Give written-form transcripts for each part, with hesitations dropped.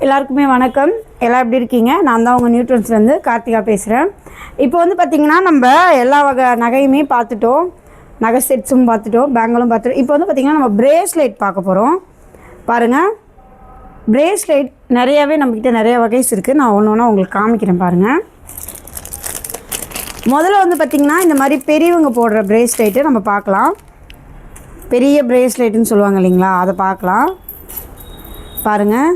எல்லாருக்குமே வணக்கம். எல்லாம் எப்படி இருக்கீங்க? நான் தான் உங்கள் நியூட்ரன்ஸ்லேருந்து கார்த்திகா பேசுகிறேன். இப்போ வந்து பார்த்திங்கன்னா நம்ம எல்லா வகை நகையுமே பார்த்துட்டோம், நகை செட்ஸும் பார்த்துட்டோம், பேங்கிளும் பார்த்துட்டோம். இப்போ வந்து பார்த்திங்கன்னா நம்ம பிரேஸ்லெட் பார்க்க போகிறோம். பாருங்கள், பிரேஸ்லெட் நிறையாவே நம்மக்கிட்ட நிறைய வகைஸ் இருக்குது. நான் ஒன்று ஒன்றா உங்களுக்கு காமிக்கிறேன் பாருங்கள். முதல்ல வந்து பார்த்திங்கன்னா இந்த மாதிரி பெரியவங்க போடுற பிரேஸ்லெட்டு நம்ம பார்க்கலாம். பெரிய பிரேஸ்லெட்டுன்னு சொல்லுவாங்க இல்லைங்களா, அதை பார்க்கலாம். பாருங்கள்,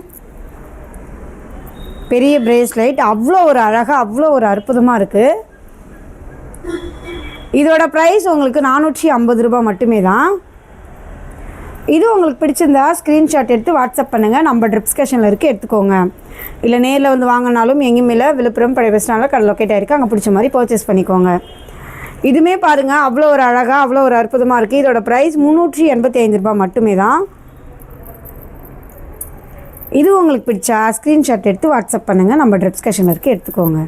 பெரிய பிரேஸ்லெட் அவ்வளோ ஒரு அழகாக அவ்வளோ ஒரு அற்புதமாக இருக்குது. இதோட ப்ரைஸ் உங்களுக்கு 450 ரூபா மட்டுமே தான். இது உங்களுக்கு பிடிச்சிருந்தா ஸ்க்ரீன்ஷாட் எடுத்து வாட்ஸ்அப் பண்ணுங்கள். நம்ம டிஸ்கஷனில் இருக்குது, எடுத்துக்கோங்க. இல்லை நேரில் வந்து வாங்கினாலும் எங்கேயுமே இல்லை, விழுப்புரம் பழைய பஸ் ஸ்டாண்டில் கடை லொக்கேட் ஆகிருக்கு, அங்கே பிடிச்ச மாதிரி பர்ச்சேஸ் பண்ணிக்கோங்க. இதுவுமே பாருங்கள், அவ்வளோ ஒரு அழகாக அவ்வளோ ஒரு அற்புதமாக இருக்குது. இதோட ப்ரைஸ் 385 ரூபா மட்டுமே தான். இது உங்களுக்கு பிடிச்சா ஸ்க்ரீன்ஷாட் எடுத்து வாட்ஸ்அப் பண்ணுங்கள். நம்ம டிஸ்கஷனில் இருக்குது, எடுத்துக்கோங்க.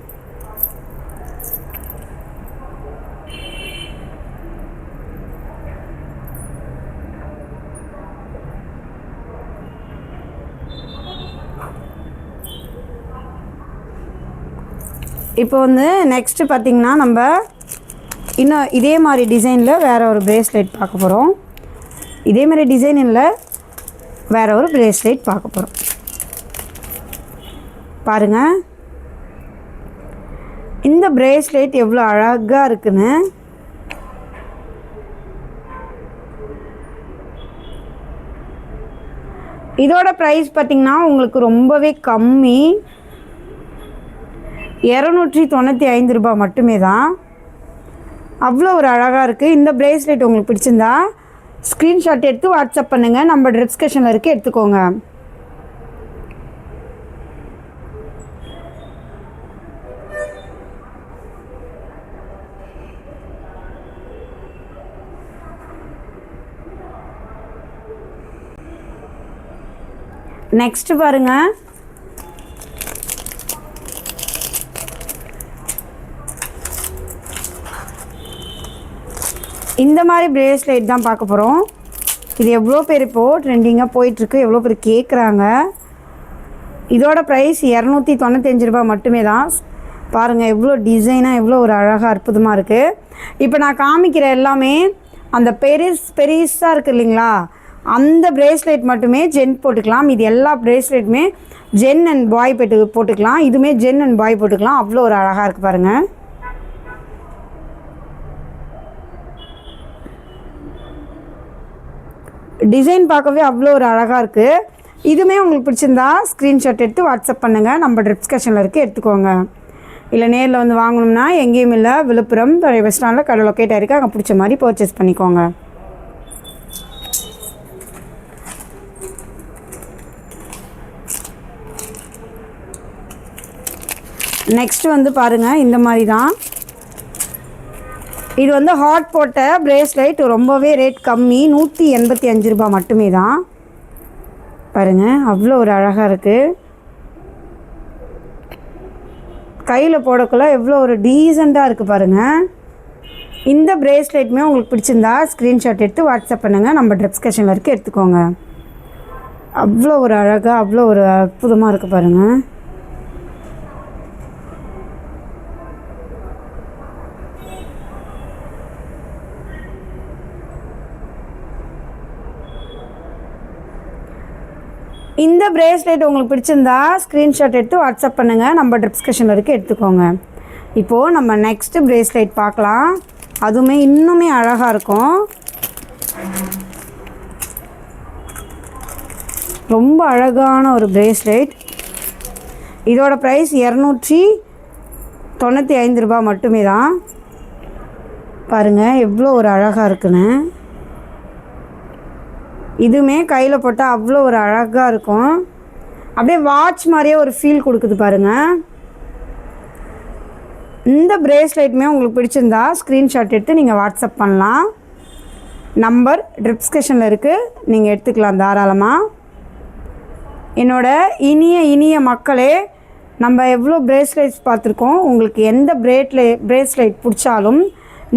இப்போ வந்து நெக்ஸ்ட்டு பார்த்திங்கன்னா நம்ம இன்னும் இதே மாதிரி டிசைனில் வேறு ஒரு பிரேஸ்லெட் பார்க்க போகிறோம். இதே மாதிரி டிசைன் இல்லை, வேறு ஒரு பிரேஸ்லெட் பார்க்க போகிறோம். பாருங்கள், இந்த பிரேஸ்லெட் எவ்வளோ அழகாக இருக்குன்னு. இதோட ப்ரைஸ் பார்த்திங்கன்னா உங்களுக்கு ரொம்பவே கம்மி, 295 ரூபா மட்டுமே தான். அவ்வளோ ஒரு அழகாக இருக்குது. இந்த பிரேஸ்லெட் உங்களுக்கு பிடிச்சிருந்தா ஸ்க்ரீன்ஷாட் எடுத்து வாட்ஸ்அப் பண்ணுங்கள். நம்ம டிஸ்கஷனில் இருக்குது, எடுத்துக்கோங்க. நெக்ஸ்ட் பாருங்கள், இந்த மாதிரி பிரேஸ்லெட் தான் பார்க்க போகிறோம். இது எவ்வளோ பேர் இப்போது ட்ரெண்டிங்காக போயிட்டுருக்கு, எவ்வளோ பேர் கேட்குறாங்க. இதோட ப்ரைஸ் 295 ரூபா மட்டுமே தான். பாருங்கள், எவ்வளோ டிசைனாக எவ்வளோ ஒரு அழகாக அற்புதமாக இருக்குது. இப்போ நான் காமிக்கிற எல்லாமே அந்த பெருசாக இருக்குது இல்லைங்களா, அந்த பிரேஸ்லெட் மட்டுமே ஜென் போட்டுக்கலாம். இது எல்லா பிரேஸ்லெட்டுமே ஜென் அண்ட் பாய் போட்டுக்கலாம். இதுவுமே ஜென் அண்ட் பாய் போட்டுக்கலாம். அவ்வளோ ஒரு அழகாக இருக்குது பாருங்கள். டிசைன் பார்க்கவே அவ்வளோ ஒரு அழகாக இருக்குது. இதுவுமே உங்களுக்கு பிடிச்சிருந்தா ஸ்க்ரீன்ஷாட் எடுத்து வாட்ஸ்அப் பண்ணுங்கள். நம்ம டிஸ்கஷனில் இருக்குது, எடுத்துக்கோங்க. இல்லை நேரில் வந்து வாங்கணும்னா எங்கேயும் இல்லை, விழுப்புரம் பழைய பஸ் ஸ்டாண்டில் கடை லொக்கேட் ஆகிருக்கு, அங்கே பிடிச்ச மாதிரி பர்ச்சேஸ் பண்ணிக்கோங்க. நெக்ஸ்ட்டு வந்து பாருங்கள், இந்த மாதிரி தான். இது வந்து ஹாட் போட்ட பிரேஸ்லெட், ரொம்பவே ரேட் கம்மி, 185 ரூபா மட்டுமே தான். பாருங்கள், அவ்வளோ ஒரு அழகாக இருக்குது. கையில் போடக்குள்ள எவ்வளோ ஒரு டீசெண்டாக இருக்குது பாருங்கள். இந்த பிரேஸ்லெட்டுமே உங்களுக்கு பிடிச்சிருந்தா ஸ்க்ரீன்ஷாட் எடுத்து வாட்ஸ்அப் பண்ணுங்கள். நம்ம டிஸ்கஷனில் இருக்குது, எடுத்துக்கோங்க. அவ்வளோ ஒரு அழகாக அவ்வளோ ஒரு அற்புதமாக இருக்குது பாருங்கள். இந்த பிரேஸ்லெட் உங்களுக்கு பிடிச்சிருந்தா ஸ்க்ரீன்ஷாட் எடுத்து வாட்ஸ்அப் பண்ணுங்கள். நம்ம டிஸ்கஷனில் இருக்குது, எடுத்துக்கோங்க. இப்போது நம்ம நெக்ஸ்ட்டு பிரேஸ்லெட் பார்க்கலாம். அதுவுமே இன்னுமே அழகாக இருக்கும். ரொம்ப அழகான ஒரு பிரேஸ்லெட். இதோட ப்ரைஸ் 295 ரூபா மட்டுமே தான். பாருங்கள், எவ்வளோ ஒரு அழகாக இருக்குன்னு. இதுவுமே கையில் போட்டால் அவ்வளோ ஒரு அழகாக இருக்கும். அப்படியே வாட்ச் மாதிரியே ஒரு ஃபீல் கொடுக்குது பாருங்கள். இந்த பிரேஸ்லெட்டுமே உங்களுக்கு பிடிச்சிருந்தா ஸ்க்ரீன்ஷாட் எடுத்து நீங்கள் வாட்ஸ்அப் பண்ணலாம். நம்பர் டிஸ்கஷனில் இருக்குது, நீங்கள் எடுத்துக்கலாம் தாராளமாக. என்னோட இனிய மக்களே, நம்ம எவ்வளோ பிரேஸ்லெட்ஸ் பார்த்துருக்கோம். உங்களுக்கு எந்த பிரேஸ்லெட் பிடிச்சாலும்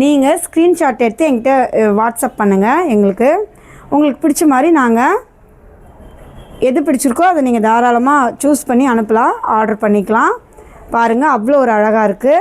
நீங்கள் ஸ்க்ரீன்ஷாட் எடுத்து என்கிட்ட வாட்ஸ்அப் பண்ணுங்கள். உங்களுக்கு பிடிச்ச மாதிரி நாங்கள் எது பிடிச்சிருக்கோ அதை நீங்கள் தாராளமாக சூஸ் பண்ணி அனுப்பலாம், ஆர்டர் பண்ணிக்கலாம். பாருங்கள் அவ்வளோ ஒரு அழகாக இருக்குது.